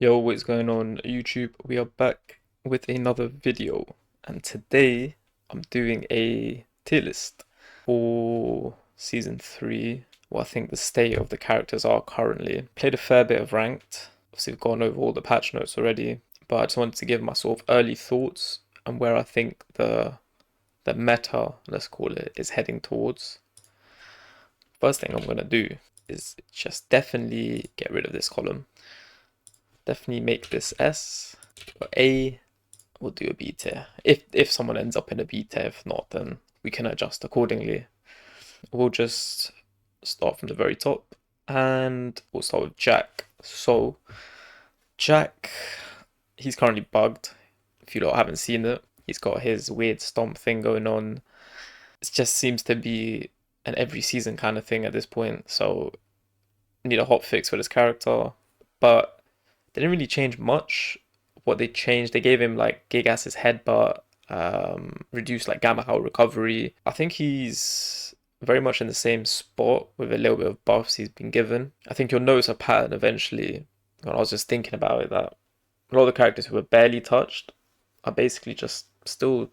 Yo, what's going on YouTube? We are back with another video, and today I'm doing a tier list for season 3. What I think the state of the characters are currently. Played a fair bit of ranked. Obviously, we've gone over all the patch notes already, but I just wanted to give my sort of early thoughts and where I think the meta, let's call it, is heading towards. First thing I'm gonna do is just definitely get rid of this column. Definitely make this S. But A, we'll do a B tier. If someone ends up in a B tier, if not, then we can adjust accordingly. We'll just start from the very top, and we'll start with Jack. So, Jack, he's currently bugged. If you lot haven't seen it, he's got his weird stomp thing going on. It just seems to be an every season kind of thing at this point. So, need a hot fix for this character, but they didn't really change much. What they changed, they gave him like Gigas's headbutt, reduced like Gamma Howl recovery. I think he's very much in the same spot with a little bit of buffs he's been given. I think you'll notice a pattern eventually. And I was just thinking about it that a lot of the characters who were barely touched are basically just still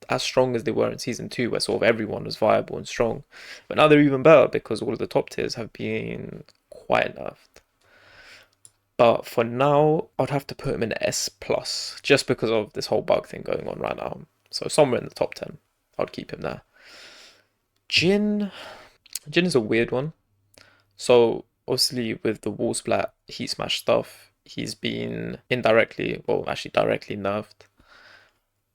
as strong as they were in season 2, where sort of everyone was viable and strong. But now they're even better because all of the top tiers have been quite nerfed. But for now, I'd have to put him in S plus, just because of this whole bug thing going on right now. So somewhere in the top 10, I'd keep him there. Jin is a weird one. So obviously with the wall splat, heat smash stuff, he's been indirectly, well actually directly nerfed.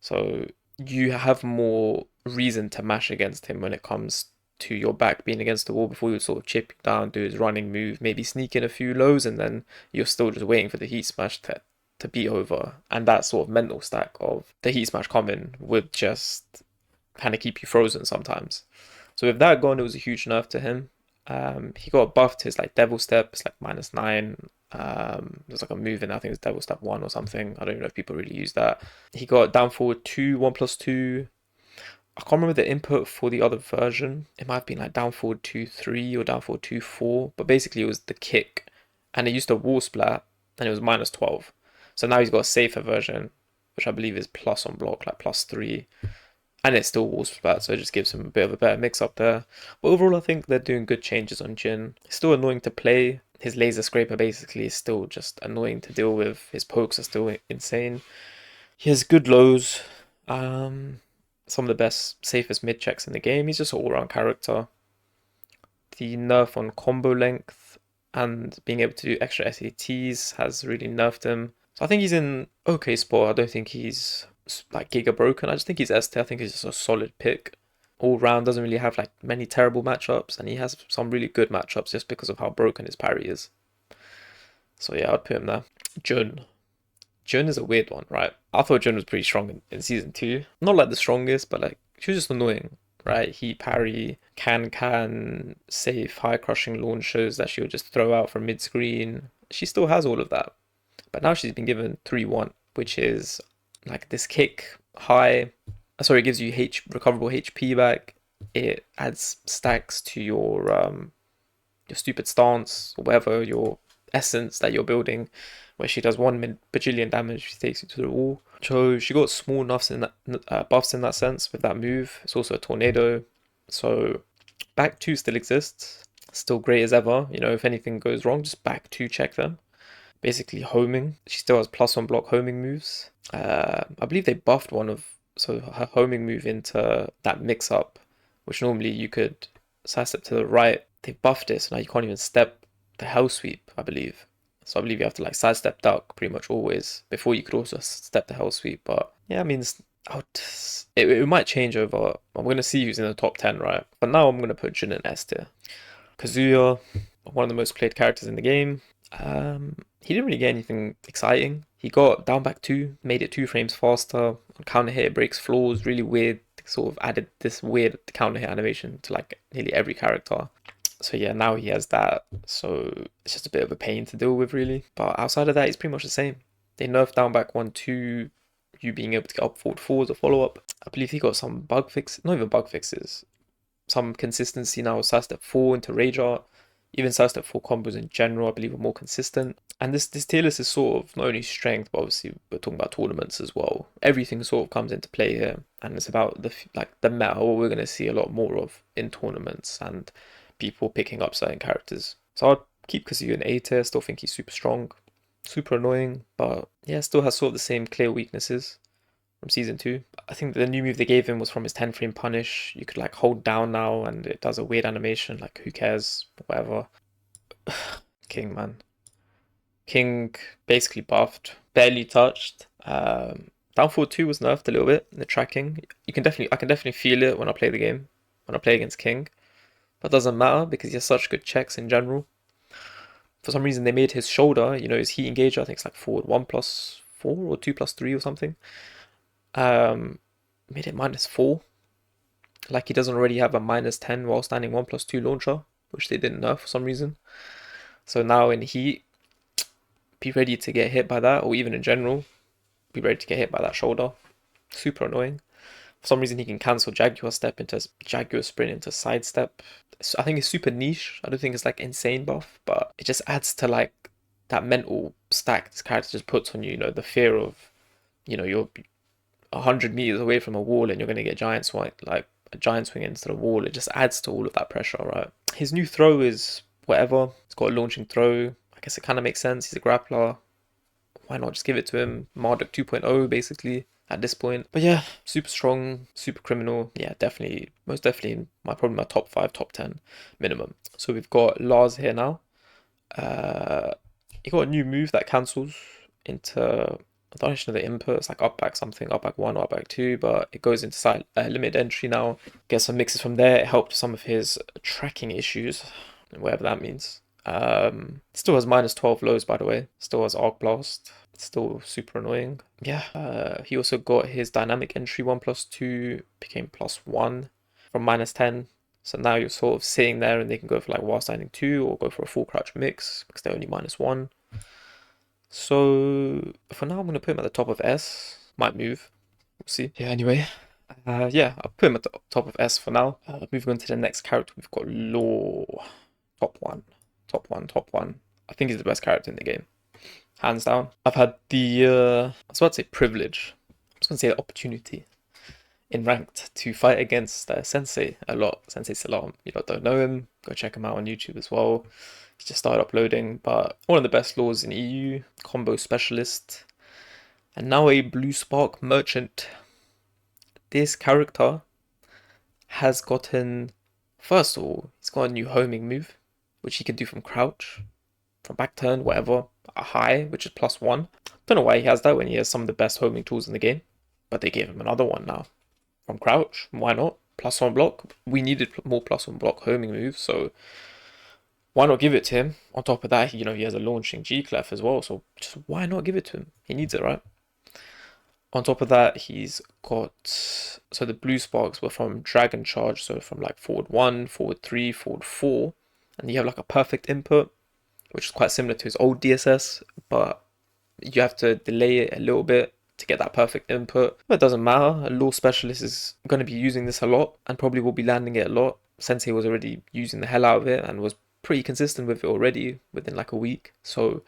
So you have more reason to mash against him when it comes to your back being against the wall before you sort of chip down, do his running move, maybe sneak in a few lows, and then you're still just waiting for the heat smash to be over. And that sort of mental stack of the heat smash coming would just kind of keep you frozen sometimes. So with that gone, it was a huge nerf to him. He got buffed his like devil step, it's like -9. There's like a move in, I think it's devil step 1 or something. I don't even know if people really use that. He got down forward 2, 1+2. I can't remember the input for the other version. It might have been like down forward 2-3 or down forward 2-4, but basically it was the kick, and it used a wall splat, and it was -12. So now he's got a safer version, which I believe is plus on block, like +3, and it's still wall splat, so it just gives him a bit of a better mix up there. But overall, I think they're doing good changes on Jin. It's still annoying to play. His laser scraper basically is still just annoying to deal with. His pokes are still insane. He has good lows. Some of the best, safest mid checks in the game. He's just an all-round character. The nerf on combo length and being able to do extra SATs has really nerfed him. So I think he's in okay spot. I don't think he's like giga broken. I just think he's S tier. I think he's just a solid pick. All round, doesn't really have like many terrible matchups, and he has some really good matchups just because of how broken his parry is. So yeah, I'd put him there. Jun. Jun is a weird one, right? I thought Jun was pretty strong in season 2. Not like the strongest, but like she was just annoying, right? Heat parry, can safe high crushing launchers that she'll just throw out from mid screen. She still has all of that, but now she's been given 3-1, which is like this kick high. Sorry, it gives you recoverable HP back. It adds stacks to your stupid stance or whatever your essence that you're building, where she does 1 bajillion damage, she takes you to the wall. So she got small buffs in that sense with that move. It's also a tornado. So back 2 still exists, still great as ever. You know, if anything goes wrong, just back 2 check them. Basically homing. She still has plus 1 block homing moves. I believe they buffed her homing move into that mix up, which normally you could sidestep to the right. They buffed it, so now you can't even step the hell sweep, I believe. So I believe you have to like sidestep duck pretty much always. Before you could also step the hell sweep, but yeah, I mean, it might change over. I'm going to see who's in the top 10, right? But now I'm going to put Jin in S tier. Kazuya, one of the most played characters in the game. He didn't really get anything exciting. He got down back 2, made it 2 frames faster. On counter hit, it breaks floors, really weird. Sort of added this weird counter hit animation to like nearly every character. So yeah, now he has that. So it's just a bit of a pain to deal with, really. But outside of that, it's pretty much the same. They nerfed down back 1-2, you being able to get up forward 4 as a follow-up. I believe he got some bug fixes, not even bug fixes, some consistency now. Sidestep 4 into Rage Art. Even sidestep 4 combos in general, I believe, are more consistent. And this tier list is sort of not only strength, but obviously we're talking about tournaments as well. Everything sort of comes into play here, and it's about the meta, what we're going to see a lot more of in tournaments and people picking up certain characters. So I'd keep Kazuya in A tier. Still think he's super strong, super annoying, but yeah, still has sort of the same clear weaknesses from season 2. I think the new move they gave him was from his 10 frame punish. You could like hold down now and it does a weird animation, like who cares, whatever. King, man. King basically buffed, barely touched. Down forward 2 was nerfed a little bit in the tracking. I can definitely feel it when I play the game, when I play against King. But it doesn't matter because he has such good checks in general. For some reason they made his shoulder, his heat engager, I think it's like forward 1+4 or 2+3 or something. Made it -4. Like he doesn't already have a -10 while standing 1+2 launcher, which they didn't nerf for some reason. So now in heat, be ready to get hit by that, or even in general, be ready to get hit by that shoulder. Super annoying. For some reason he can cancel Jaguar Sprint into sidestep. I think it's super niche. I don't think it's like insane buff, but it just adds to like that mental stack this character just puts on you, the fear of, you're 100 meters away from a wall and you're going to get a giant swing into the wall. It just adds to all of that pressure, right? His new throw is whatever. It's got a launching throw. I guess it kind of makes sense. He's a grappler. Why not just give it to him? Marduk 2.0 basically at this point. But yeah, super strong, super criminal. Yeah, definitely, most definitely probably my top 5, top 10 minimum. So we've got Lars here now. He got a new move that cancels into, I don't actually know the input. It's like up back something, up back 1 or up back 2, but it goes into limited entry now. Get some mixes from there. It helped some of his tracking issues, whatever that means. Still has -12 lows, by the way. Still has Arc Blast. Still super annoying. Yeah. He also got his dynamic entry 1+2 became +1 from -10. So now you're sort of sitting there and they can go for like while standing 2 or go for a full crouch mix because they're only -1. So for now I'm gonna put him at the top of S. Might move. We'll see. Yeah, anyway. Yeah, I'll put him at the top of S for now. Moving on to the next character, we've got Law. Top one. I think he's the best character in the game. Hands down. I've had the, I was about to say privilege. I was going to say the opportunity in ranked to fight against Sensei a lot. Sensei Salam. You don't know him, go check him out on YouTube as well. He's just started uploading, but one of the best laws in EU, combo specialist, and now a Blue Spark merchant. This character has gotten, first of all, he's got a new homing move, which he can do from crouch, from back turn, whatever, a high, which is +1. Don't know why he has that when he has some of the best homing tools in the game, but they gave him another one now. From crouch, why not? +1 block. We needed more +1 block homing moves, so why not give it to him? On top of that, he has a launching G-Clef as well, so just why not give it to him? He needs it, right? On top of that, he's got, so the blue sparks were from Dragon Charge, so from like forward 1, forward 3, forward 4, and you have like a perfect input, which is quite similar to his old DSS, but you have to delay it a little bit to get that perfect input. But it doesn't matter, a law specialist is going to be using this a lot, and probably will be landing it a lot. Sensei was already using the hell out of it, and was pretty consistent with it already within like a week, so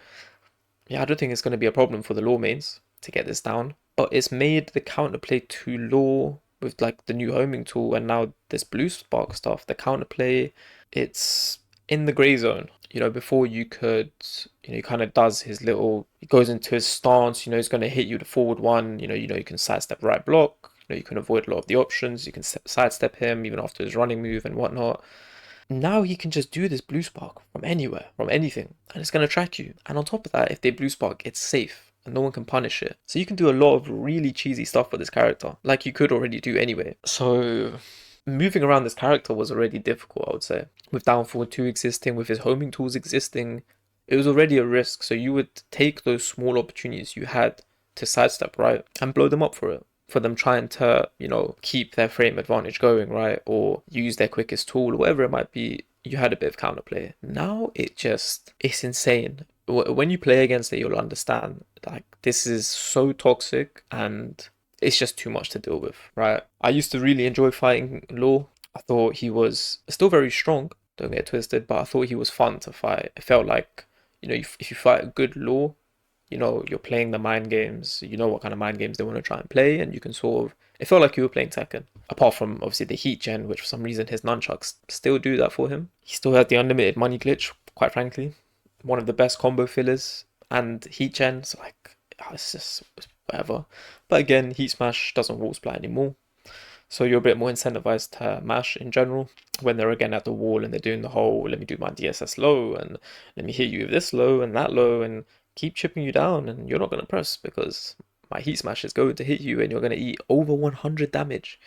yeah, I don't think it's going to be a problem for the law mains to get this down. But it's made the counterplay to law with like the new homing tool and now this blue spark stuff, the counterplay, it's in the gray zone. Before you could, he kind of does his little, he goes into his stance, he's going to hit you the forward 1, you can sidestep right block, you can avoid a lot of the options, you can sidestep him even after his running move and whatnot. Now he can just do this blue spark from anywhere, from anything, and it's going to track you. And on top of that, if they blue spark, it's safe and no one can punish it. So you can do a lot of really cheesy stuff with this character, like you could already do anyway. So moving around this character was already difficult, I would say. With down forward 2 existing, with his homing tools existing, it was already a risk. So you would take those small opportunities you had to sidestep, right, and blow them up for it. For them trying to, keep their frame advantage going, right? Or use their quickest tool, or whatever it might be, you had a bit of counterplay. Now it's insane. When you play against it, you'll understand, like, this is so toxic and it's just too much to deal with, right? I used to really enjoy fighting Law. I thought he was still very strong, don't get it twisted, but I thought he was fun to fight. It felt like, you know, if you fight a good Law, you know, you're playing the mind games, you know what kind of mind games they want to try and play, and you can sort of, it felt like you were playing Tekken. Apart from obviously the heat gen, which for some reason his nunchucks still do that for him. He still had the unlimited money glitch, quite frankly. One of the best combo fillers, and heat gen, so like, it's just whatever. But again, heat smash doesn't wall splat anymore. So you're a bit more incentivized to mash in general when they're again at the wall and they're doing the whole, let me do my DSS low and let me hit you with this low and that low and keep chipping you down, and you're not going to press because my heat smash is going to hit you and you're going to eat over 100 damage.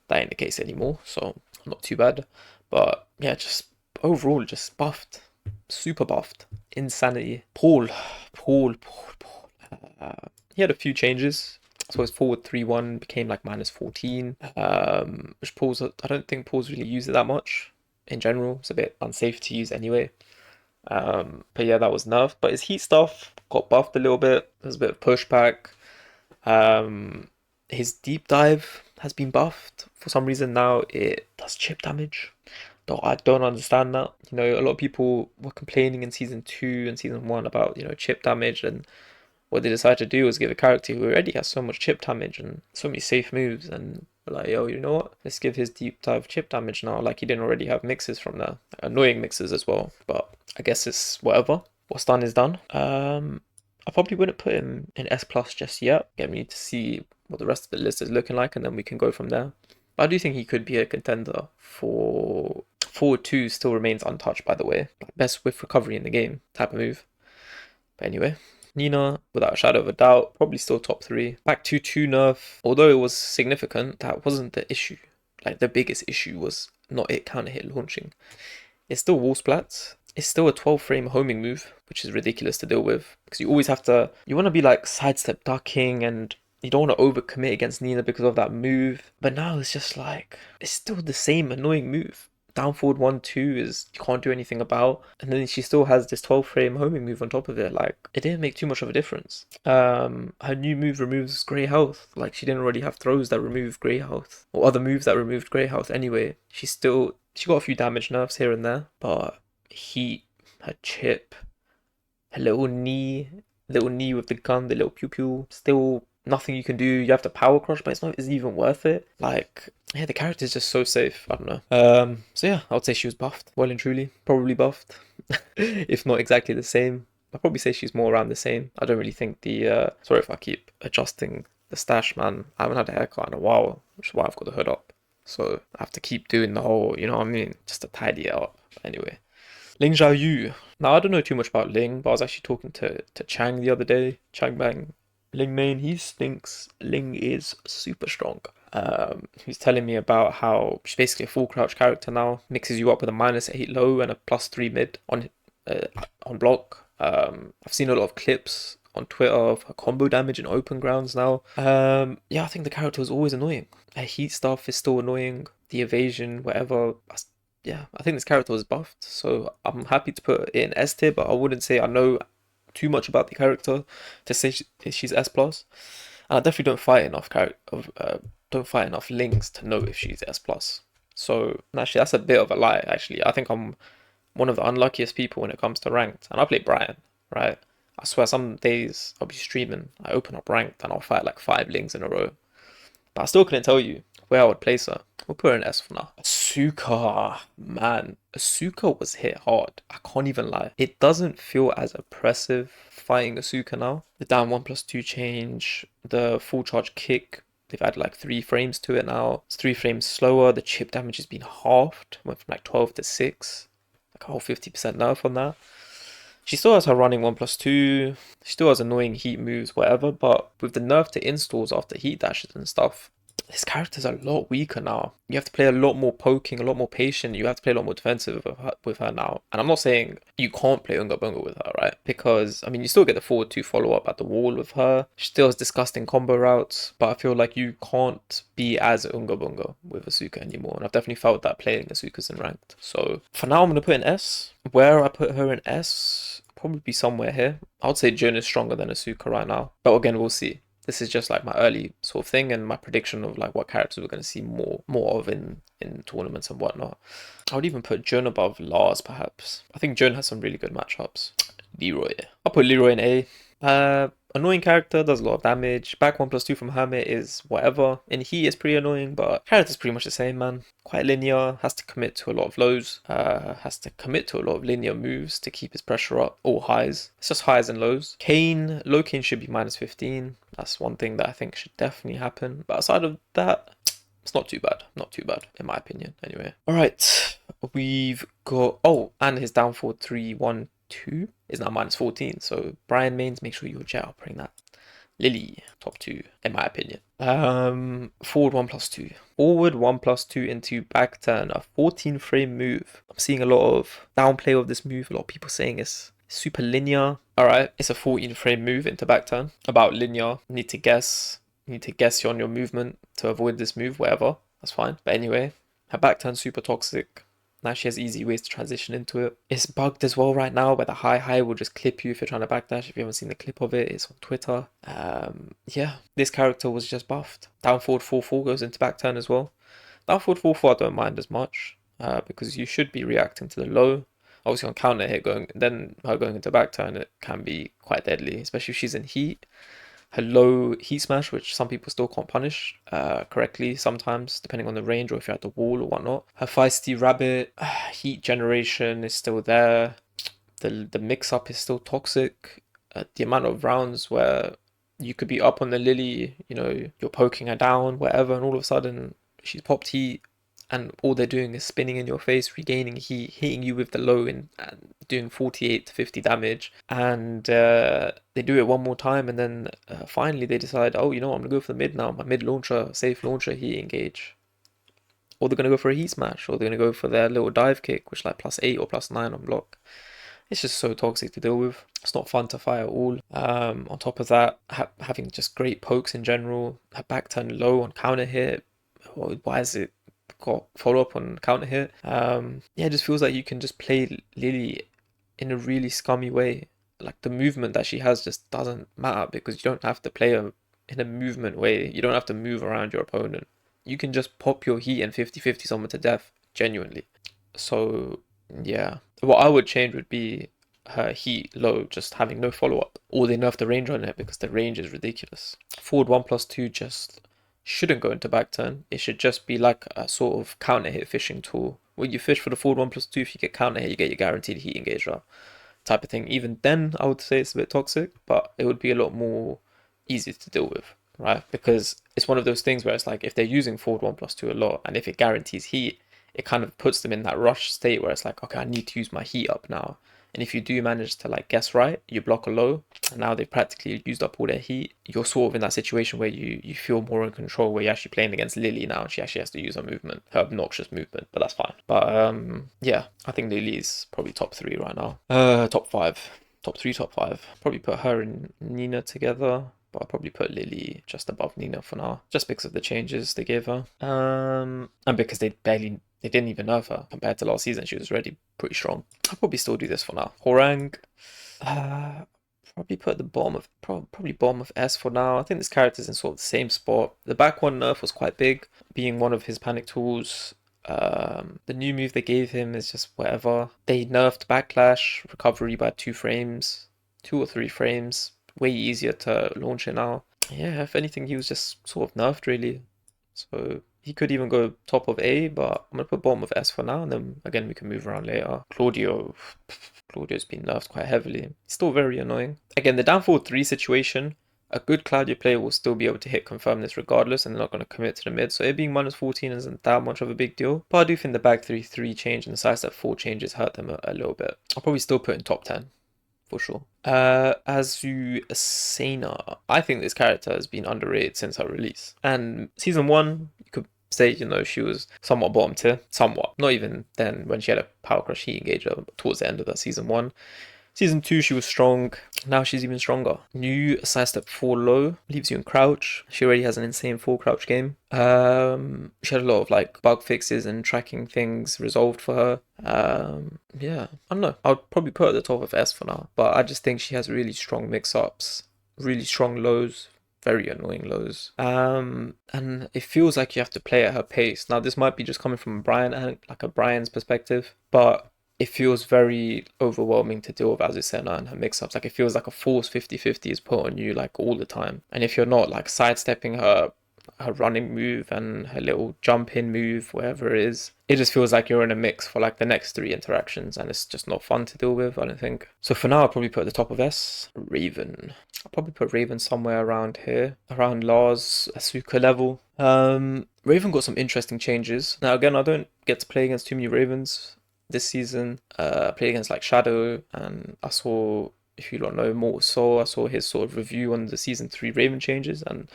That ain't the case anymore, so not too bad. But yeah, just overall just buffed. Super buffed. Insanity. Paul. He had a few changes. So his forward 3-1 became like -14. Which Paul's, I don't think Paul's really used it that much in general. It's a bit unsafe to use anyway. But yeah, that was nerfed. But his heat stuff got buffed a little bit. There's a bit of pushback. His deep dive has been buffed. For some reason now it does chip damage. Though I don't understand that. You know, a lot of people were complaining in season 2 and season 1 about, you know, chip damage, and what they decided to do was give a character who already has so much chip damage and so many safe moves, and we're like, yo, you know what? Let's give his deep dive chip damage now, like he didn't already have mixes from there. Annoying mixes as well, but I guess it's whatever. What's done is done. I probably wouldn't put him in S plus just yet. Get me to see what the rest of the list is looking like, and then we can go from there. But I do think he could be a contender for forward 2. Still remains untouched, by the way. Best with recovery in the game type of move. But anyway, Nina, without a shadow of a doubt, probably still top 3. Back 2-2 nerf, although it was significant, that wasn't the issue. Like, the biggest issue was not it counter hit launching. It's still wall splats. It's still a 12 frame homing move, which is ridiculous to deal with. Because you always have to, you want to be like sidestep ducking, and you don't want to overcommit against Nina because of that move. But now it's just like, it's still the same annoying move. Down forward 1-2 is you can't do anything about, and then she still has this 12 frame homing move on top of it. Like, it didn't make too much of a difference. Her new move removes grey health. Like, she didn't already have throws that remove grey health, or other moves that removed grey health anyway. She got a few damage nerfs here and there, but heat, her chip, her little knee with the gun, the little pew pew, still nothing you can do. You have to power crush, but it's not even worth it. Like, yeah, the character is just so safe. I don't know. So yeah, I would say she was buffed, well and truly. Probably buffed, if not exactly the same. I'd probably say she's more around the same. I don't really think the sorry if I keep adjusting the stash, man. I haven't had a haircut in a while, which is why I've got the hood up. So I have to keep doing the whole, you know what I mean, just to tidy it up. Anyway, Ling Xiaou. Now, I don't know too much about Ling, but I was actually talking to Chang the other day. Chang Bang. Ling main, he stinks. Ling is super strong. He was telling me about how she's basically a full crouch character now. Mixes you up with a -8 low and a +3 mid on block. I've seen a lot of clips on Twitter of her combo damage in open grounds now. Yeah, I think the character was always annoying. Her heat stuff is still annoying. The evasion, whatever. Yeah, I think this character was buffed, so I'm happy to put it in S tier, but I wouldn't say I know too much about the character to say she's S plus. And I definitely don't fight enough links to know if she's S plus. So actually, that's a bit of a lie. Actually, I think I'm one of the unluckiest people when it comes to ranked. And I play Bryan, right? I swear, some days I'll be streaming, I open up ranked, and I'll fight like 5 links in a row. But I still couldn't tell you where I would place her. We'll put her in S for now. Asuka, man. Asuka was hit hard. I can't even lie. It doesn't feel as oppressive fighting Asuka now. The down 1+2 change, the full charge kick, they've added like 3 frames to it now. It's 3 frames slower. The chip damage has been halved. Went from like 12 to 6. Like a whole 50% nerf on that. She still has her running 1+2. She still has annoying heat moves, whatever. But with the nerf to installs after heat dashes and stuff, this character's a lot weaker now. You have to play a lot more poking, a lot more patient. You have to play a lot more defensive with her now. And I'm not saying you can't play Unga Bunga with her, right? Because, I mean, you still get the forward 2 follow-up at the wall with her. She still has disgusting combo routes. But I feel like you can't be as Unga Bunga with Asuka anymore. And I've definitely felt that playing Asuka's in ranked. So, for now, I'm going to put an S. Where I put her in S, probably be somewhere here. I would say Jun is stronger than Asuka right now. But again, we'll see. This is just like my early sort of thing and my prediction of like what characters we're going to see more of in tournaments and whatnot. I would even put Jun above Lars, perhaps. I think Jun has some really good matchups. Leroy. I'll put Leroy in A. Annoying character, does a lot of damage. Back 1+2 from Hermit is whatever. In Heat is pretty annoying, but character's pretty much the same, man. Quite linear, has to commit to a lot of lows, has to commit to a lot of linear moves to keep his pressure up, or highs. It's just highs and lows. Kane, low Kane should be -15. That's one thing that I think should definitely happen. But outside of that, it's not too bad. Not too bad, in my opinion, anyway. Alright, we've got... Oh, and his down forward 3-1-2 is now -14. So Bryan mains, make sure you're jail bring that. Lili, top 2, in my opinion. Forward 1+2. Forward 1+2 into back turn, a 14 frame move. I'm seeing a lot of downplay of this move. A lot of people saying it's super linear. Alright, it's a 14 frame move into back turn. About linear, need to guess on your movement to avoid this move, whatever. That's fine. But anyway, her back turn's super toxic. Now she has easy ways to transition into it. It's bugged as well right now where the high will just clip you if you're trying to backdash. If you haven't seen the clip of it, it's on Twitter. Yeah, this character was just buffed. Down forward 4-4 goes into back turn as well. Down forward 4-4 I don't mind as much because you should be reacting to the low. Obviously on counter hit going into back turn, it can be quite deadly, especially if she's in heat. Her low heat smash, which some people still can't punish correctly sometimes, depending on the range or if you're at the wall or whatnot. Her feisty rabbit, heat generation is still there. The mix-up is still toxic. The amount of rounds where you could be up on the Lili, you know, you're poking her down, whatever, and all of a sudden she's popped heat, and all they're doing is spinning in your face, regaining heat, hitting you with the low and doing 48 to 50 damage. And they do it one more time, and then finally they decide, oh, you know what, I'm going to go for the mid now. My mid launcher, safe launcher, heat engage. Or they're going to go for a heat smash, or they're going to go for their little dive kick, which is like +8 or +9 on block. It's just so toxic to deal with. It's not fun to fight at all. On top of that, having just great pokes in general. Her back turn low on counter hit. Why is it got follow up on counter hit? Yeah, it just feels like you can just play Lili in a really scummy way. Like the movement that she has just doesn't matter because you don't have to play her in a movement way. You don't have to move around your opponent. You can just pop your heat and 50-50 someone to death, genuinely. So yeah, what I would change would be her heat low, just having no follow-up. Or they nerf the range on it because the range is ridiculous. Forward 1+2 just shouldn't go into back turn. It should just be like a sort of counter hit fishing tool. When you fish for the forward 1+2, if you get counter hit, you get your guaranteed heat engager type of thing. Even then, I would say it's a bit toxic, but it would be a lot more easy to deal with, right? Because it's one of those things where it's like if they're using forward 1+2 a lot, and if it guarantees heat, it kind of puts them in that rush state where it's like, okay, I need to use my heat up now. And if you do manage to like guess right, you block a low, and now they've practically used up all their heat, you're sort of in that situation where you feel more in control, where you're actually playing against Lili now, and she actually has to use her movement, her obnoxious movement, but that's fine. But yeah, I think Lili's probably top 3 right now. Top 5. Top 3, top 5. Probably put her and Nina together, but I'll probably put Lili just above Nina for now, just because of the changes they gave her. And because they didn't even nerf her compared to last season. She was already pretty strong. I'll probably still do this for now. Hworang, probably put at the bottom of probably bottom of S for now. I think this character's in sort of the same spot. The back one nerf was quite big, being one of his panic tools. The new move they gave him is just whatever. They nerfed backlash recovery by 2 frames, 2 or 3 frames. Way easier to launch it now. Yeah, if anything, he was just sort of nerfed really. So he could even go top of A, but I'm going to put bottom of S for now, and then again we can move around later. Claudio's been nerfed quite heavily. He's still very annoying. Again, the down forward 3 situation, a good Claudio player will still be able to hit confirm this regardless, and they're not going to commit to the mid, so it being -14 isn't that much of a big deal. But I do think the back 3 change and the side step 4 changes hurt them a little bit. I'll probably still put in top 10. For sure. Azucena. I think this character has been underrated since her release. And season 1, you could say, you know, she was somewhat bottom tier. Somewhat. Not even then when she had a Power Crush Heat Engager towards the end of that season 1. Season 2, she was strong. Now she's even stronger. New side step 4 low leaves you in crouch. She already has an insane full crouch game. She had a lot of like bug fixes and tracking things resolved for her. Yeah, I don't know. I'll probably put her at the top of S for now. But I just think she has really strong mix-ups, really strong lows, very annoying lows. And it feels like you have to play at her pace. Now this might be just coming from Bryan and like a Bryan's perspective, but it feels very overwhelming to deal with Azucena and her mix-ups. Like it feels like a force 50-50 is put on you like all the time. And if you're not like sidestepping her running move and her little jump in move, whatever it is, it just feels like you're in a mix for like the next 3 interactions, and it's just not fun to deal with, I don't think. So for now, I'll probably put at the top of S, Raven. I'll probably put Raven somewhere around here, around Lars, Asuka level. Raven got some interesting changes. Now again, I don't get to play against too many Ravens this season. I played against like Shadow, and I saw, if you don't know more, so I saw his sort of review on the season 3 Raven changes, and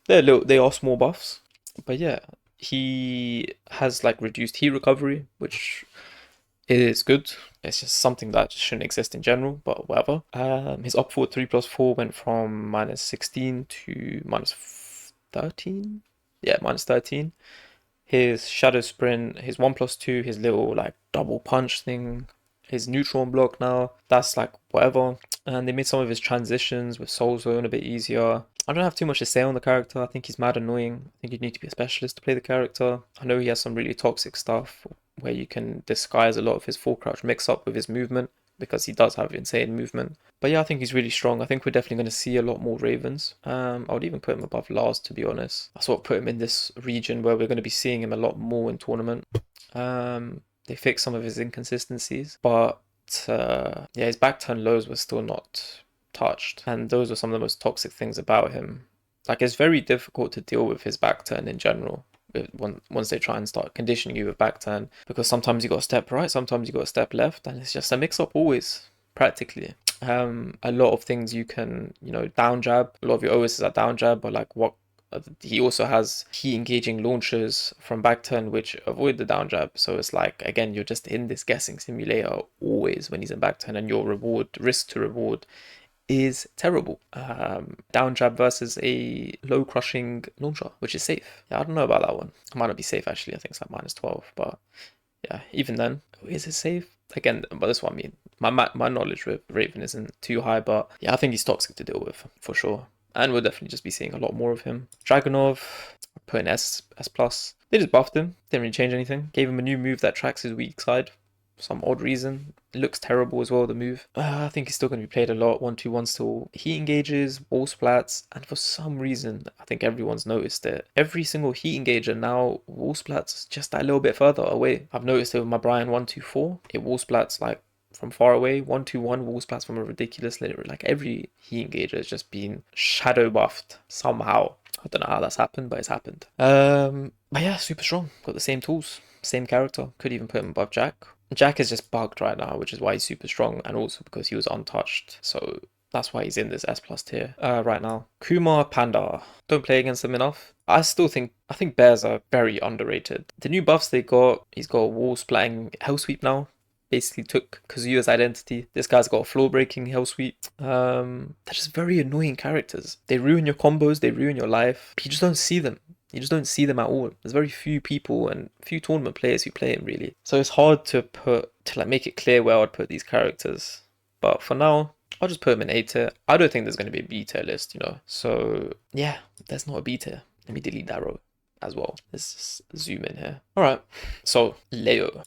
they are small buffs, but yeah, he has like reduced heat recovery, which is good. It's just something that just shouldn't exist in general, but whatever. His up forward 3+4 went from -16 to -13. Yeah, -13. His shadow sprint, his 1+2, his little like double punch thing, his neutron block now, that's like whatever. And they made some of his transitions with Soul Zone a bit easier. I don't have too much to say on the character. I think he's mad annoying. I think you need to be a specialist to play the character. I know he has some really toxic stuff where you can disguise a lot of his full crouch mix up with his movement, because he does have insane movement. But yeah, I think he's really strong. I think we're definitely going to see a lot more Ravens. I would even put him above Lars, to be honest. I sort of put him in this region where we're going to be seeing him a lot more in tournament. They fixed some of his inconsistencies, but yeah, his back turn lows were still not touched, and those were some of the most toxic things about him. Like, it's very difficult to deal with his back turn in general once they try and start conditioning you with back turn, because sometimes you got to step right, sometimes you got to step left, and it's just a mix up always, practically. A lot of things you can, down jab. A lot of your OSs are down jab, but like what he also has heat engaging launchers from back turn which avoid the down jab. So it's like, again, you're just in this guessing simulator always when he's in back turn, and your risk to reward is terrible. Down jab versus a low crushing launcher, which is safe. Yeah, I don't know about that one. It might not be safe actually. I think it's like -12, but yeah, even then, is it safe? Again, but that's what I mean. My knowledge with Raven isn't too high, but yeah, I think he's toxic to deal with for sure. And we'll definitely just be seeing a lot more of him. Dragonuv, put in S+. They just buffed him. Didn't really change anything. Gave him a new move that tracks his weak side for some odd reason. It looks terrible as well, the move. I think he's still going to be played a lot. 1-2-1 still. Heat engages, wall splats, and for some reason, I think everyone's noticed it. Every single heat engager now wall splats just that little bit further away. I've noticed it with my Bryan 1-2-4. It wall splats like from far away. 1-2-1 wall splats from a ridiculous layer. Like every heat engager has just been shadow buffed somehow. I don't know how that's happened, but it's happened. But yeah, super strong. Got the same tools, same character. Could even put him above Jack. Jack is just bugged right now, which is why he's super strong, and also because he was untouched. So that's why he's in this S+ tier right now. Kuma, Panda. Don't play against them enough. I think bears are very underrated. The new buffs they got, he's got a wall splatting hell sweep now. Basically took Kazuya's identity. This guy's got a floor breaking hell sweep. They're just very annoying characters. They ruin your combos, they ruin your life. You just don't see them. You just don't see them at all. There's very few people and few tournament players who play him, really. So it's hard to make it clear where I'd put these characters. But for now, I'll just put them in A tier. I don't think there's going to be a B tier list, So yeah, there's not a B tier. Let me delete that row as well. Let's just zoom in here. Alright, so Leo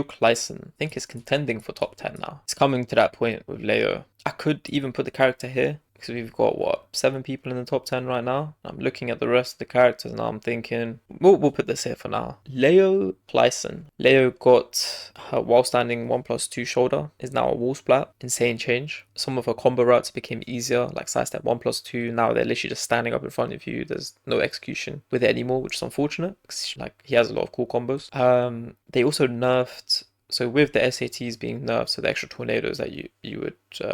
Kleisen, I think is contending for top 10 now. It's coming to that point with Leo. I could even put the character here, because we've got 7 people in the top 10 right now. I'm looking at the rest of the characters now. I'm thinking we'll put this here for now. Leo Kleisen. Leo got her while standing 1+2 shoulder, is now a wall splat. Insane change. Some of her combo routes became easier, like sidestep 1+2. Now they're literally just standing up in front of you. There's no execution with it anymore, which is unfortunate, because he has a lot of cool combos. They also nerfed. So with the SATs being nerfed, so the extra tornadoes that you would,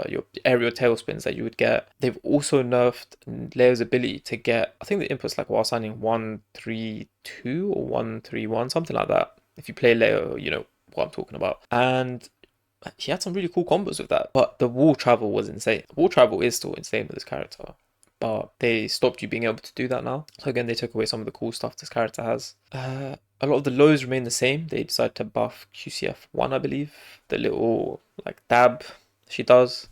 your aerial tailspins that you would get, they've also nerfed Leo's ability to get, I think the input's like while standing 1-3-2 or 1-3-1, something like that. If you play Leo, you know what I'm talking about. And he had some really cool combos with that, but the wall travel was insane. Wall travel is still insane with this character, but they stopped you being able to do that now. So again, they took away some of the cool stuff this character has. A lot of the lows remain the same. They decided to buff QCF1, I believe. The little dab she does.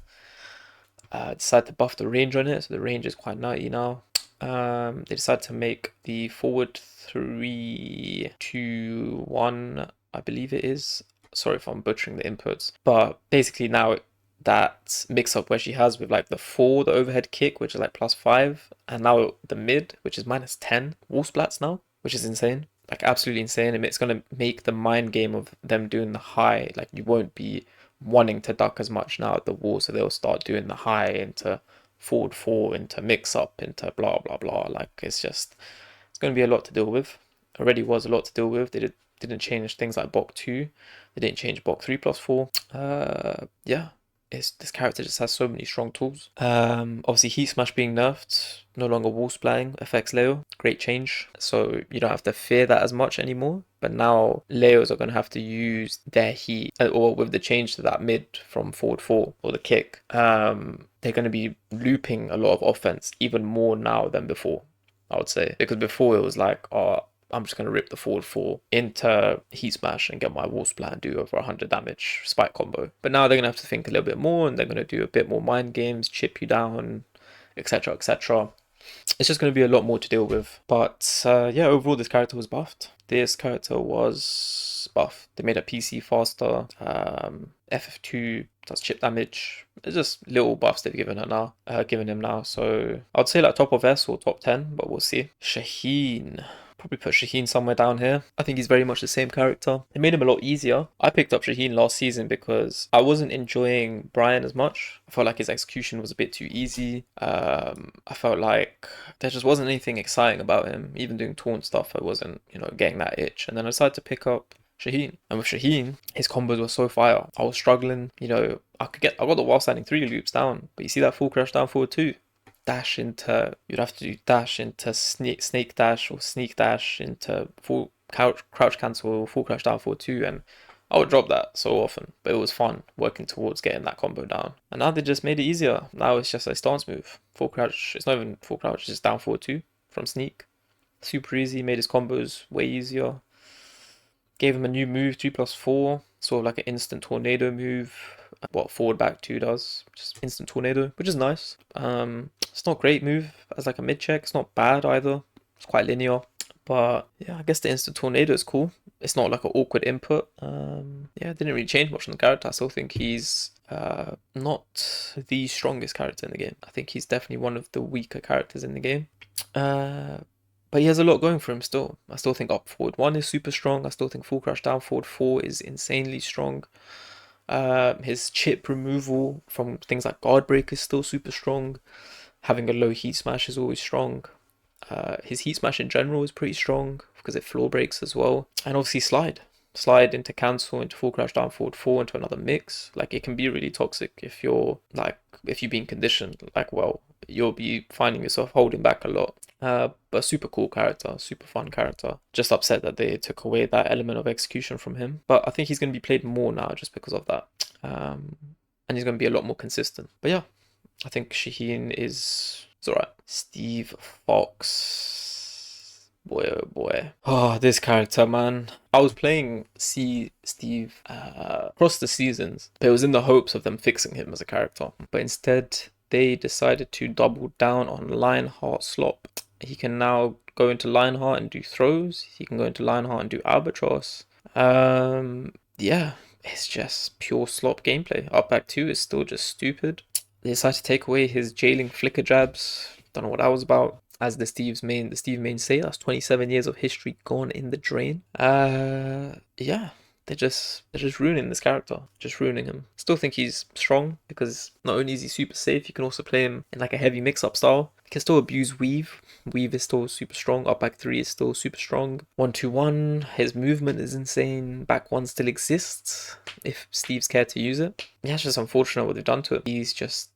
Decided to buff the range on it, so the range is quite nutty now. They decided to make the forward 3-2-1, I believe it is. Sorry if I'm butchering the inputs, but basically now that mix up where she has with like the 4, the overhead kick, which is like +5, and now the mid, which is -10 wall splats now, which is insane. Like absolutely insane. And it's gonna make the mind game of them doing the high. Like you won't be wanting to duck as much now at the wall, so they'll start doing the high into forward 4, into mix up, into blah blah blah. Like it's gonna be a lot to deal with. Already was a lot to deal with. They didn't change things like Bok 2. They didn't change Bok 3+4. Yeah, this character just has so many strong tools. Obviously Heat Smash being nerfed, no longer wall splatting, affects Leo. Great change. So you don't have to fear that as much anymore. But now Leos are going to have to use their heat, or with the change to that mid from forward 4 or the kick, they're going to be looping a lot of offense even more now than before, I would say. Because before it was like, oh, I'm just going to rip the forward 4 into Heat Smash and get my wall splat and do over 100 damage spike combo. But now they're going to have to think a little bit more, and they're going to do a bit more mind games, chip you down, etc, etc. It's just going to be a lot more to deal with. But yeah, overall this character was buffed. This character was buffed. They made a PC faster. FF2 does chip damage. It's just little buffs they've given him now. So I'd say like top of S or top 10, but we'll see. Shaheen. Probably put Shaheen somewhere down here. I think he's very much the same character. It made him a lot easier. I picked up Shaheen last season because I wasn't enjoying Bryan as much. I felt like his execution was a bit too easy. I felt like there just wasn't anything exciting about him. Even doing taunt stuff, I wasn't, getting that itch. And then I decided to pick up Shaheen. And with Shaheen, his combos were so fire. I was struggling, I got the while standing 3 loops down, but you see that full crash down forward 2? Dash into, you'd have to do dash into snake dash or sneak dash into full crouch cancel, full crouch down forward 2, and I would drop that so often, but it was fun working towards getting that combo down. And now they just made it easier. Now it's just a stance move. Full crouch, it's not even full crouch, it's just down forward 2 from sneak. Super easy, made his combos way easier. Gave him a new move, 2+4, sort of like an instant tornado move. What forward back 2 does, just instant tornado, which is nice. It's not a great move as like a mid check. It's not bad either. It's quite linear, but yeah, I guess the instant tornado is cool. It's not like an awkward input. Yeah, it didn't really change much on the character. I still think he's not the strongest character in the game. I think he's definitely one of the weaker characters in the game. But he has a lot going for him still. I still think up forward 1 is super strong. I still think full crash down forward 4 is insanely strong. His chip removal from things like guard break is still super strong. Having a low heat smash is always strong. His heat smash in general is pretty strong because it floor breaks as well. And obviously slide into cancel, into full crash down forward 4, into another mix. Like it can be really toxic if you're being conditioned like well. You'll be finding yourself holding back a lot. But super cool character, super fun character. Just upset that they took away that element of execution from him. But I think he's going to be played more now just because of that. And he's going to be a lot more consistent. But yeah, I think Shaheen is alright. Steve Fox. Boy, oh boy. Oh, this character, man. I was playing Steve across the seasons, but it was in the hopes of them fixing him as a character. But instead, they decided to double down on Lionheart Slop. He can now go into Lionheart and do throws. He can go into Lionheart and do Albatross. Yeah, it's just pure Slop gameplay. Up back 2 is still just stupid. They decided to take away his jailing flicker jabs. Don't know what that was about. As the Steve main say, that's 27 years of history gone in the drain. Yeah. They're just ruining this character, just ruining him. Still think he's strong because not only is he super safe, you can also play him in like a heavy mix-up style. You can still abuse weave. Weave is still super strong. Up back 3 is still super strong. 1-2-1, his movement is insane. Back 1 still exists if Steve's cared to use it. Yeah, it's just unfortunate what they've done to him. He's just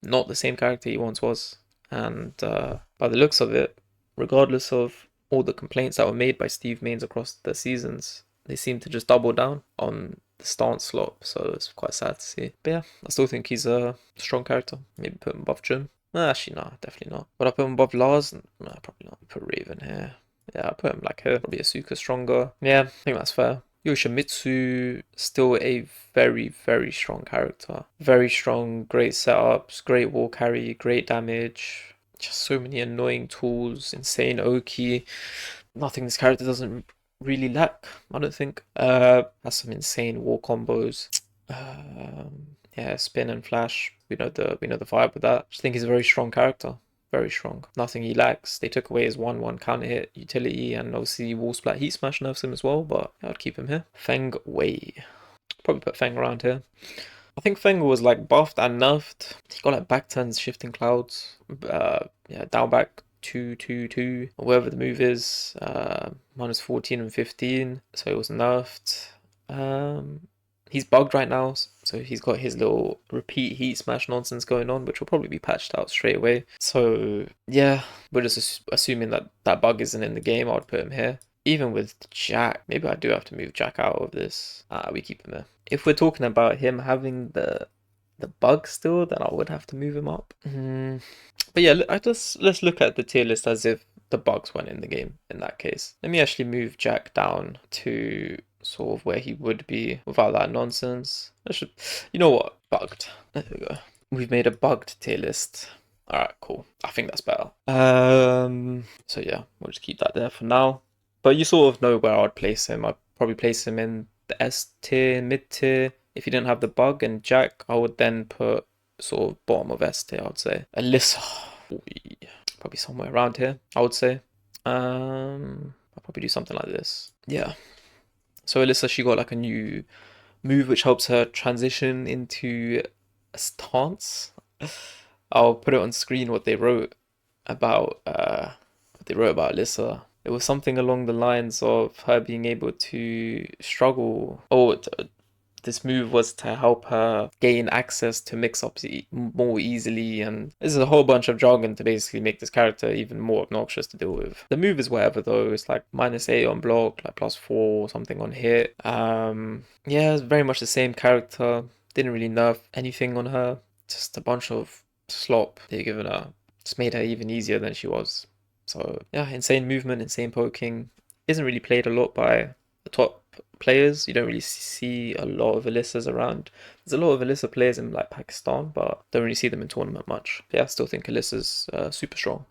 not the same character he once was. And by the looks of it, regardless of all the complaints that were made by Steve mains across the seasons, they seem to just double down on the stance slop, so it's quite sad to see. But yeah, I still think he's a strong character. Maybe put him above Jim. Actually, no, definitely not. Would I put him above Lars? No, probably not. Put Raven here. Yeah, I'll put him like here. Probably Asuka stronger. Yeah, I think that's fair. Yoshimitsu, still a very, very strong character. Very strong, great setups, great wall carry, great damage. Just so many annoying tools, insane Oki. Nothing this character doesn't really lack, I don't think. Has some insane war combos. Yeah, spin and flash. We know the vibe with that. I think he's a very strong character. Very strong. Nothing he lacks. They took away his 1/1 counter hit utility, and obviously Wall Splat Heat Smash nerfs him as well, but I'd keep him here. Feng Wei. Probably put Feng around here. I think Feng was like buffed and nerfed. He got like back turns, shifting clouds. Yeah, down back 2/2/2, or whatever the move is. Minus 14 and 15. So it was nerfed. He's bugged right now, so he's got his little repeat heat smash nonsense going on, which will probably be patched out straight away. So yeah, we're just assuming that that bug isn't in the game. I would put him here. Even with Jack, maybe I do have to move Jack out of this. We keep him there. If we're talking about him having the bug still, then I would have to move him up. But yeah, let's look at the tier list as if the bugs weren't in the game in that case. Let me actually move Jack down to sort of where he would be without that nonsense. You know what? Bugged. There we go. We've made a bugged tier list. Alright, cool. I think that's better. So yeah, we'll just keep that there for now. But you sort of know where I'd place him. I'd probably place him in the S tier, mid tier. If you didn't have the bug and Jack, I would then put sort of bottom of S tier, I'd say. Alisa, probably somewhere around here, I would say. I'll probably do something like this. Yeah. So Alisa, she got like a new move which helps her transition into a stance. I'll put it on screen what they wrote about Alisa. It was something along the lines of her being able to struggle. This move was to help her gain access to mix-ups more easily, and this is a whole bunch of jargon to basically make this character even more obnoxious to deal with. The move is whatever though, it's like -8 on block, like +4 or something on hit. Yeah, it's very much the same character. Didn't really nerf anything on her, just a bunch of slop they're giving her. Just made her even easier than she was. So yeah, insane movement, insane poking. Isn't really played a lot by the top players. You don't really see a lot of Alisas around. There's a lot of Alisa players in like Pakistan, but don't really see them in tournament much. But yeah, I still think Alisa's super strong.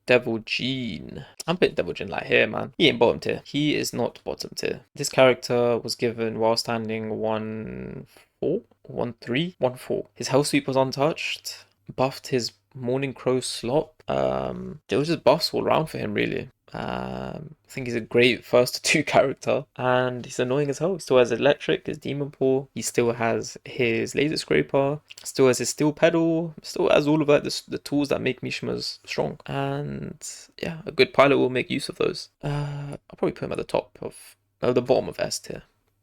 Devil Gene. I'm putting Devil Gene like here, man. He ain't bottom tier. He is not bottom tier. This character was given while standing 1-4, 1-3, 1-4. His health sweep was untouched. Buffed his Morning Crow slop. There was just buffs all around for him, really. I think he's a great first to 2 character, and he's annoying as hell. He still has electric, his demon paw, he still has his laser scraper, still has his steel pedal, still has all of like the tools that make Mishima's strong. And yeah, a good pilot will make use of those. I'll probably put him at the top of the bottom of S tier,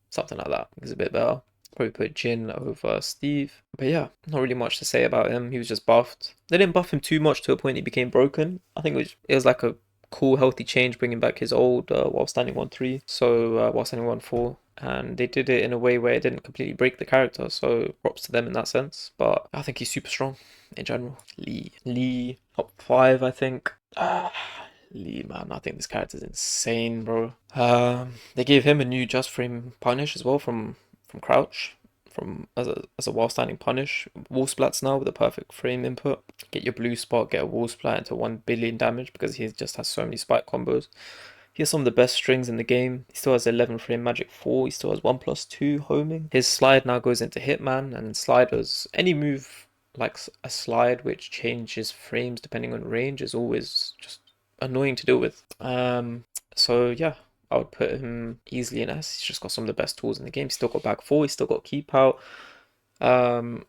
something like that. He's a bit better. Probably put Jin over Steve. But yeah, not really much to say about him. He was just buffed. They didn't buff him too much to a point he became broken. I think it was like a cool, healthy change, bringing back his old while standing 1-3. So while standing 1-4. And they did it in a way where it didn't completely break the character. So props to them in that sense. But I think he's super strong in general. Lee, top 5, I think. Lee, man, I think this character's insane, bro. They gave him a new just frame punish as well from Crouch, as a while standing punish. Wall splats now with a perfect frame input. Get your blue spot, get a wall splat into 1 billion damage because he just has so many spike combos. He has some of the best strings in the game. He still has 11 frame magic 4. He still has 1+2 homing. His slide now goes into Hitman, and sliders, any move like a slide which changes frames depending on range is always just annoying to deal with. So yeah, I would put him easily in S. He's just got some of the best tools in the game. He's still got back 4, he's still got keep out.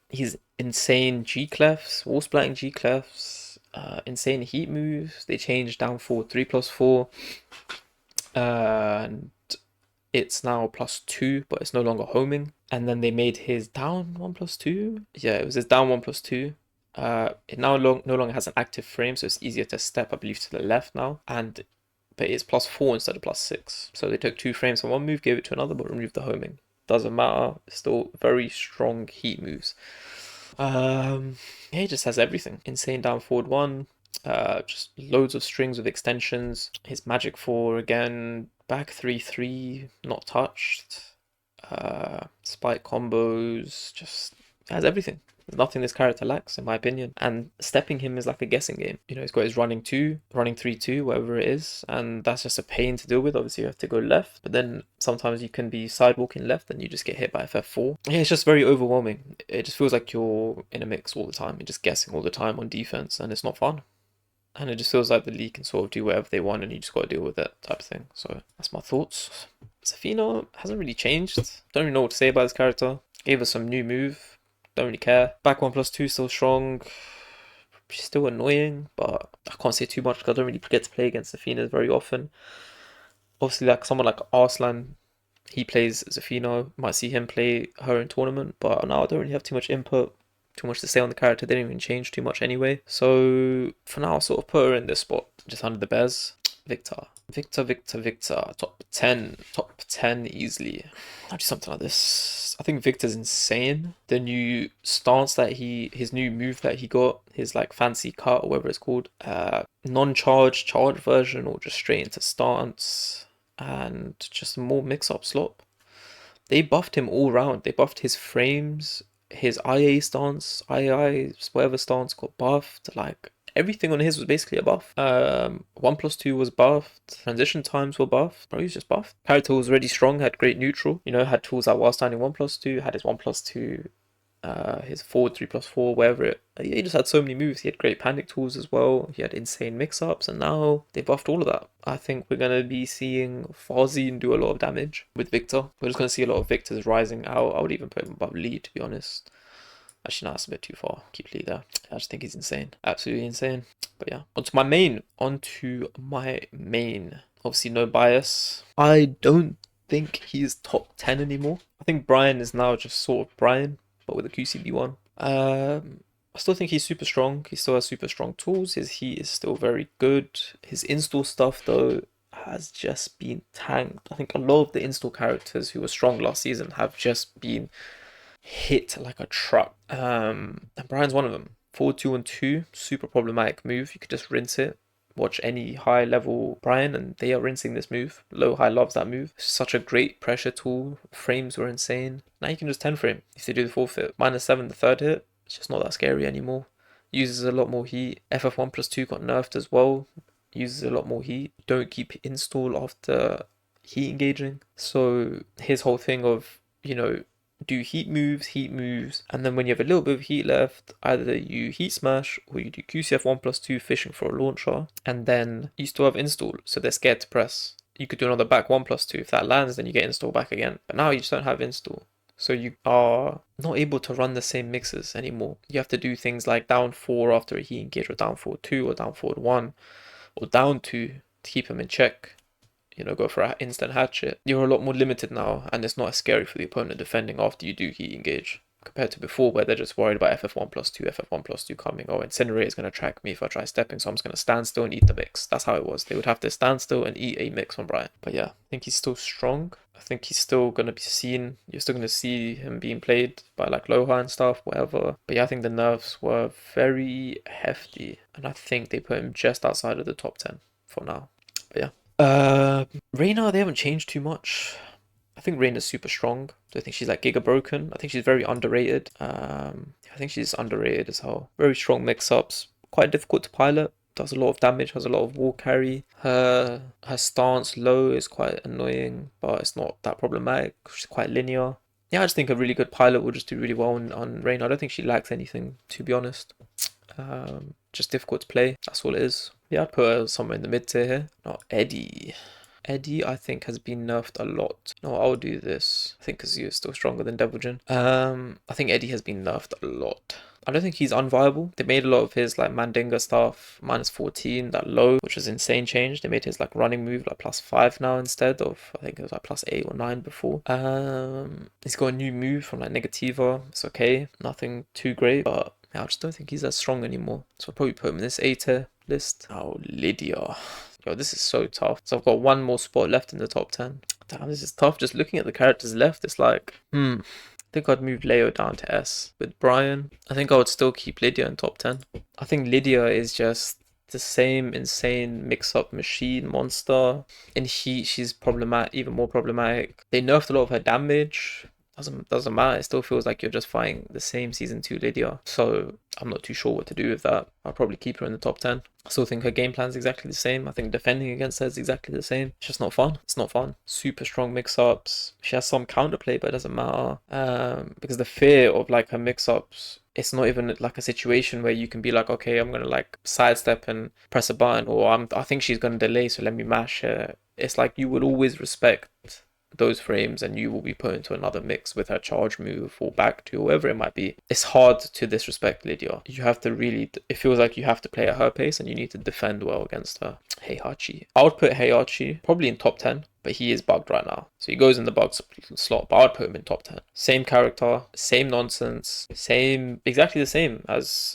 He's insane G clefs, wall splatting G clefs, insane heat moves. They changed down 4, 3+4. And it's now +2, but it's no longer homing. And then they made his down 1+2. Yeah, it was his down 1+2. It now no longer has an active frame, so it's easier to step, I believe, to the left now. But it's +4 instead of +6. So they took 2 frames from one move, gave it to another, but removed the homing. Doesn't matter. Still very strong heat moves. Yeah, he just has everything. Insane down forward 1. Just loads of strings with extensions. His magic 4 again. Back 3/3, not touched. Spike combos. Just has everything. There's nothing this character lacks, in my opinion. And stepping him is like a guessing game. You know, he's got his running 2, running 3-2, whatever it is. And that's just a pain to deal with. Obviously, you have to go left. But then sometimes you can be sidewalking left and you just get hit by FF4. Yeah, it's just very overwhelming. It just feels like you're in a mix all the time. You're just guessing all the time on defense and it's not fun. And it just feels like the league can sort of do whatever they want and you just got to deal with it type of thing. So that's my thoughts. Zafina hasn't really changed. Don't really know what to say about this character. Gave us some new move. Don't really care. Back 1+2 still strong. She's still annoying, but I can't say too much because I don't really get to play against Zafina very often. Obviously, like someone like Arslan, he plays Zafina. Might see him play her in tournament, but now I don't really have too much input. Too much to say on the character. They didn't even change too much anyway. So for now, I'll sort of put her in this spot, just under the bears. Viktor. Top 10 easily. I'll do something like this. I think Viktor's insane. The new stance that his new move that he got, his like fancy cut or whatever it's called, non-charge, charge version, or just straight into stance, and just more mix-up slop. They buffed him all round. They buffed his frames. His IA stance, II, whatever stance got buffed. Like everything on his was basically a buff. 1+2 was buffed. Transition times were buffed. Bro, he's just buffed. Character was already strong, had great neutral. You know, had tools that while standing 1+2, had his 1+2, his forward 3+4, whatever it. He just had so many moves. He had great panic tools as well. He had insane mix-ups, and now they buffed all of that. I think we're gonna be seeing Farzin do a lot of damage with Viktor. We're just gonna see a lot of Viktors rising out. I would even put him above Lee, to be honest. Actually, no, that's a bit too far. Keep Lee there. I just think he's insane. Absolutely insane. But yeah, onto my main. Obviously, no bias. I don't think he's top 10 anymore. I think Bryan is now just sort of Bryan, but with a QCB1. I still think he's super strong. He still has super strong tools. His heat is still very good. His install stuff, though, has just been tanked. I think a lot of the install characters who were strong last season have just been hit like a truck. And Bryan's one of them. Forward 2-on-2, super problematic move. You could just rinse it. Watch any high level Bryan and they are rinsing this move. Low high loves that move. Such a great pressure tool. Frames were insane. Now you can just 10 frame if they do the forfeit. -7 the third hit. It's just not that scary anymore. Uses a lot more heat. FF1+2 got nerfed as well. Uses a lot more heat. Don't keep install after heat engaging. So his whole thing of, you know, do heat moves, and then when you have a little bit of heat left, either you heat smash or you do QCF1+2 fishing for a launcher, and then you still have install, so they're scared to press. You could do another back 1+2. If that lands, then you get install back again. But now you just don't have install. So you are not able to run the same mixes anymore. You have to do things like down 4 after a heat engage, or down forward 2, or down forward 1, or down 2 to keep him in check. You know, go for an instant hatchet. You're a lot more limited now, and it's not as scary for the opponent defending after you do heat engage, compared to before where they're just worried about FF1+2 coming. Oh, Incinerate is going to track me if I try stepping, so I'm just going to stand still and eat the mix. That's how it was. They would have to stand still and eat a mix on Bryan. But yeah, I think he's still strong. I think he's still going to be seen. You're still going to see him being played by like Loha and stuff, whatever. But yeah, I think the nerfs were very hefty, and I think they put him just outside of the top 10 for now. But yeah. Reina, they haven't changed too much. I think Reina's super strong. I think she's like giga broken. I think she's very underrated. I think she's underrated as hell. Very strong mix-ups. Quite difficult to pilot. Does a lot of damage. Has a lot of wall carry. Her stance low is quite annoying, but it's not that problematic. She's quite linear. Yeah, I just think a really good pilot will just do really well on Reina. I don't think she lacks anything, to be honest. Just difficult to play. That's all it is. Yeah, I'd put her somewhere in the mid tier here. Not Eddy. Eddy, I think, has been nerfed a lot. No, I'll do this. I think Kazuya is still stronger than Deviljin. I think Eddy has been nerfed a lot. I don't think he's unviable. They made a lot of his like Mandinga stuff -14, that low, which was insane change. They made his like running move like +5 now instead of, I think it was like +8 or 9 before. He's got a new move from like Negativa. It's okay. Nothing too great, but yeah, I just don't think he's as strong anymore. So I'll probably put him in this A tier list. Oh, Lidia. Yo, this is so tough. So I've got one more spot left in the top 10. Damn, this is tough. Just looking at the characters left, it's like, I think I'd move Leo down to S. With Bryan, I think I would still keep Lidia in top 10. I think Lidia is just the same insane mix-up machine monster. In heat, she's problematic, even more problematic. They nerfed a lot of her damage. Doesn't matter. It still feels like you're just fighting the same season 2 Lidia. So I'm not too sure what to do with that. I'll probably keep her in the top 10. I still think her game plan is exactly the same. I think defending against her is exactly the same. It's just not fun. It's not fun. Super strong mix-ups. She has some counterplay, but it doesn't matter. Because the fear of like her mix-ups, it's not even like a situation where you can be like, okay, I'm gonna like sidestep and press a button, or I think she's gonna delay, so let me mash her. It's like you will always respect those frames and you will be put into another mix with her charge move or back to whoever it might be. It's hard to disrespect Lidia. You have to really, it feels like you have to play at her pace and you need to defend well against her. Heihachi. I would put Heihachi probably in top 10, but he is bugged right now. So he goes in the bugged slot, but I would put him in top 10. Same character, same nonsense, exactly the same as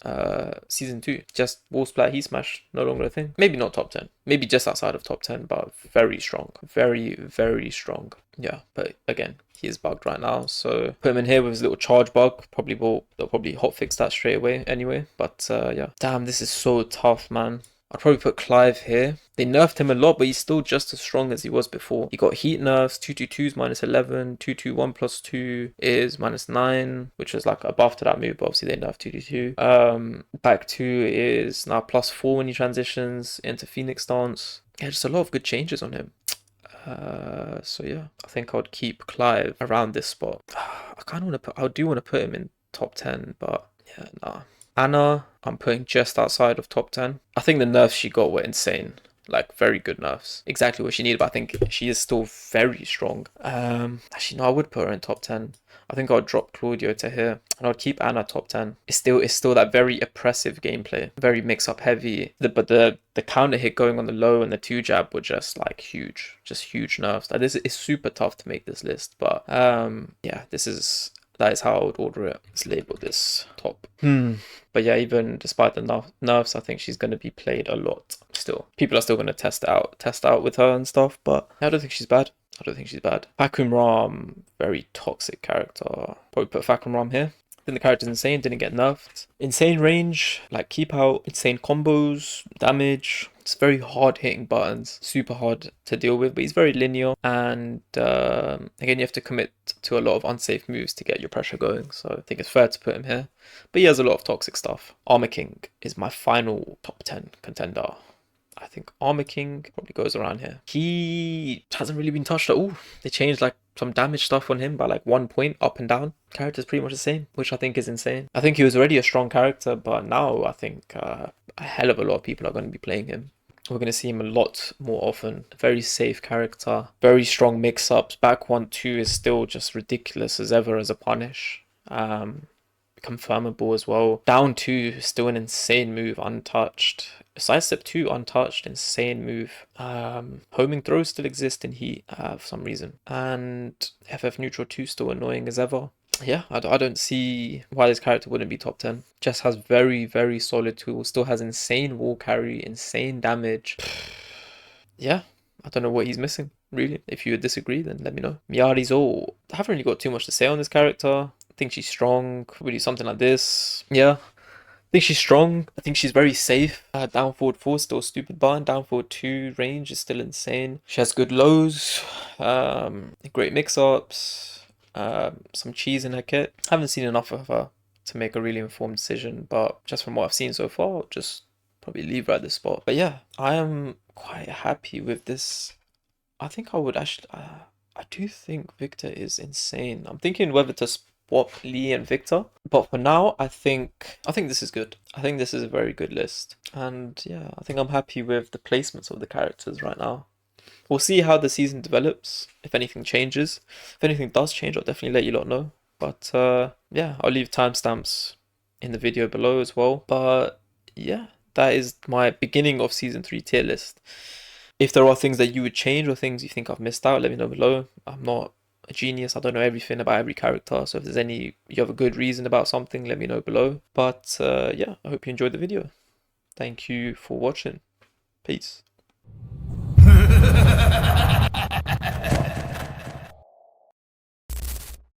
season 2. Just wall splat, he smash, no longer a thing. Maybe not top 10. Maybe just outside of top 10, but very strong. Very, very strong. Yeah, but again, he is bugged right now, so put him in here with his little charge bug. They'll probably hotfix that straight away anyway. But yeah, damn, this is so tough, man. I'd probably put Clive here. They nerfed him a lot, but he's still just as strong as he was before. He got heat nerfs. 222 is minus 11. 221 plus 2 is minus 9, which is like a buff to that move, but obviously they nerfed 222. Back 2 is now plus 4 when he transitions into Phoenix stance. Yeah, just a lot of good changes on him. So yeah, I think I would keep Clive around this spot. I do want to put him in top 10, but yeah, nah. Anna, I'm putting just outside of top 10. I think the nerfs she got were insane. Like, very good nerfs. Exactly what she needed, but I think she is still very strong. Actually, no, I would put her in top 10. I think I'd drop Claudio to here, and I'd keep Anna top 10. It's still that very oppressive gameplay, very mix-up heavy. But the counter hit going on the low and the 2 jab were just like huge nerfs. Like, this is super tough to make this list, but yeah, that is how I would order it. Let's label this top. But yeah, even despite the nerfs, I think she's going to be played a lot still. People are still going to test out with her and stuff, but I don't think she's bad. Fakhumram, very toxic character. Probably put Fakhumram here. I think the character's insane, didn't get nerfed. Insane range, like keep out, insane combos, damage. It's very hard hitting buttons, super hard to deal with, but he's very linear. And again, you have to commit to a lot of unsafe moves to get your pressure going. So I think it's fair to put him here. But he has a lot of toxic stuff. Armour King is my final top 10 contender. I think Armour King probably goes around here. He hasn't really been touched at all. They changed like some damage stuff on him by like 1 point up and down. Character's pretty much the same, which I think is insane. I think he was already a strong character, but now I think a hell of a lot of people are going to be playing him. We're going to see him a lot more often. Very safe character. Very strong mix-ups. Back 1-2 is still just ridiculous as ever as a punish. Confirmable as well. Down 2 is still an insane move, untouched. Sidestep 2 untouched, insane move. Homing throws still exist in heat for some reason. And FF neutral 2 still annoying as ever. Yeah, I don't see why this character wouldn't be top 10. Just has very, very solid tools. Still has insane wall carry, insane damage. Yeah, I don't know what he's missing, really. If you disagree, then let me know. Miary Zo. I haven't really got too much to say on this character. I think she's strong. We do something like this. Yeah. I think she's strong. I think she's very safe. Down forward 4 is still stupid button. Down forward 2 range is still insane. She has good lows. Great mix-ups. Some cheese in her kit. I haven't seen enough of her to make a really informed decision, but just from what I've seen so far, I'll just probably leave her at this spot. But yeah, I am quite happy with this. I think I would actually... I do think Viktor is insane. I'm thinking whether to swap Lili and Viktor, but for now, I think this is good. I think this is a very good list, and yeah, I think I'm happy with the placements of the characters right now. We'll see how the season develops, if anything changes. If anything does change, I'll definitely let you lot know. But yeah, I'll leave timestamps in the video below as well. But yeah, that is my beginning of season 3 tier list. If there are things that you would change or things you think I've missed out, let me know below. I'm not a genius. I don't know everything about every character. So if there's you have a good reason about something, let me know below. But yeah, I hope you enjoyed the video. Thank you for watching. Peace.